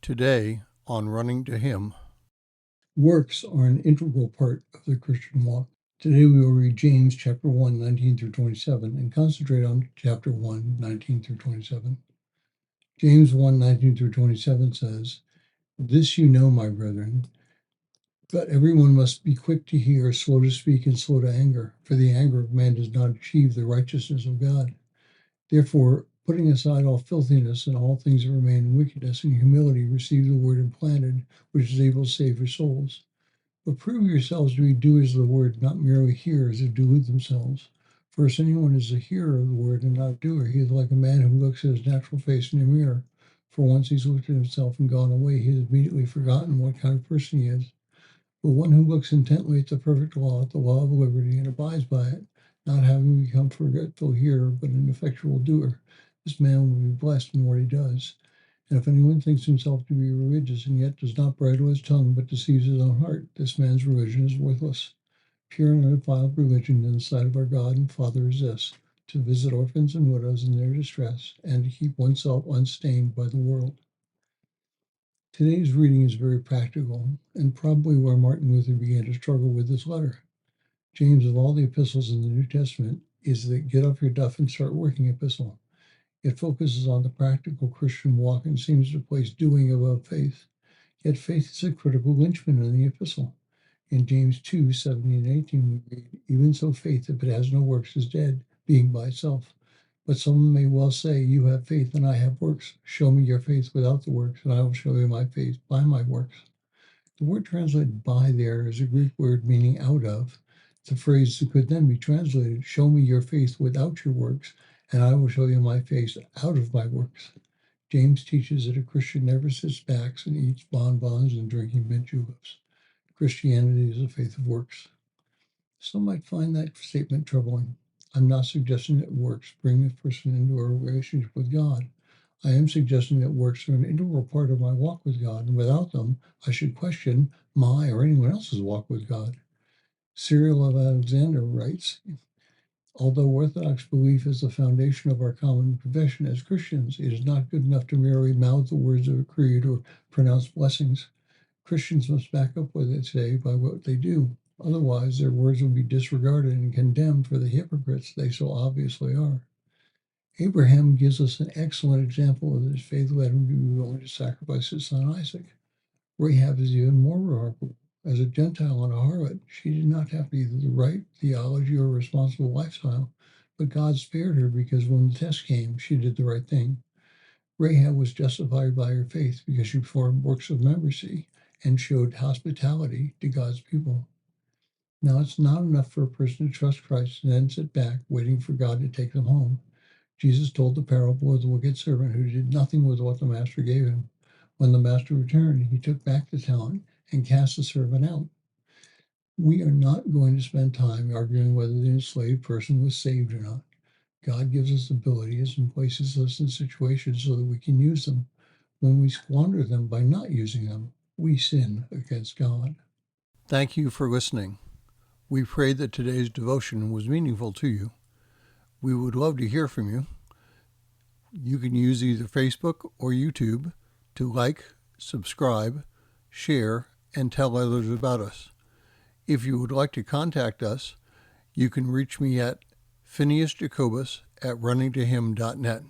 Today on Running to Him. Works are an integral part of the Christian walk. Today we will read James chapter 1, 19 through 27 and concentrate on chapter 1, 19 through 27. James 1, 19 through 27 says, "This you know, my brethren, but everyone must be quick to hear, slow to speak, and slow to anger, for the anger of man does not achieve the righteousness of God. Therefore, putting aside all filthiness and all things that remain in wickedness and humility, receive the word implanted, which is able to save your souls. But prove yourselves to be doers of the word, not merely hearers who delude themselves. For if anyone is a hearer of the word and not a doer, he is like a man who looks at his natural face in a mirror. For once he's looked at himself and gone away, he has immediately forgotten what kind of person he is. But one who looks intently at the perfect law, at the law of liberty, and abides by it, not having become forgetful hearer, but an effectual doer, this man will be blessed in what he does. And if anyone thinks himself to be religious and yet does not bridle his tongue but deceives his own heart, this man's religion is worthless. Pure and undefiled religion in the sight of our God and Father is this, to visit orphans and widows in their distress, and to keep oneself unstained by the world." Today's reading is very practical, and probably where Martin Luther began to struggle with this letter. James, of all the epistles in the New Testament, is the get off your duff and start working epistle. It focuses on the practical Christian walk and seems to place doing above faith. Yet faith is a critical linchpin in the epistle. In James 2, 17 and 18, we read, "Even so faith, if it has no works, is dead, being by itself. But someone may well say, you have faith and I have works. Show me your faith without the works, and I will show you my faith by my works." The word translated by there is a Greek word meaning out of. The phrase could then be translated, "Show me your faith without your works, and I will show you my faith out of my works." James teaches that a Christian never sits back and eats bonbons and drinking Mint Juleps. Christianity is a faith of works. Some might find that statement troubling. I'm not suggesting that works bring a person into a relationship with God. I am suggesting that works are an integral part of my walk with God, and without them, I should question my or anyone else's walk with God. Cyril of Alexander writes, "Although Orthodox belief is the foundation of our common confession as Christians, it is not good enough to merely mouth the words of a creed or pronounce blessings. Christians must back up what they say by what they do. Otherwise, their words will be disregarded and condemned for the hypocrites they so obviously are." Abraham gives us an excellent example of this. Faith led him to be willing to sacrifice his son Isaac. Rahab is even more remarkable. As a Gentile and a harlot, she did not have either the right theology or responsible lifestyle, but God spared her because when the test came, she did the right thing. Rahab was justified by her faith because she performed works of mercy and showed hospitality to God's people. Now, it's not enough for a person to trust Christ and then sit back waiting for God to take them home. Jesus told the parable of the wicked servant who did nothing with what the master gave him. When the master returned, he took back the talent and cast the servant out. We are not going to spend time arguing whether the enslaved person was saved or not. God gives us abilities and places us in situations so that we can use them. When we squander them by not using them, we sin against God. Thank you for listening. We pray that today's devotion was meaningful to you. We would love to hear from you. You can use either Facebook or YouTube to like, subscribe, share, and tell others about us. If you would like to contact us, you can reach me at phineasjacobus@runningtohim.net.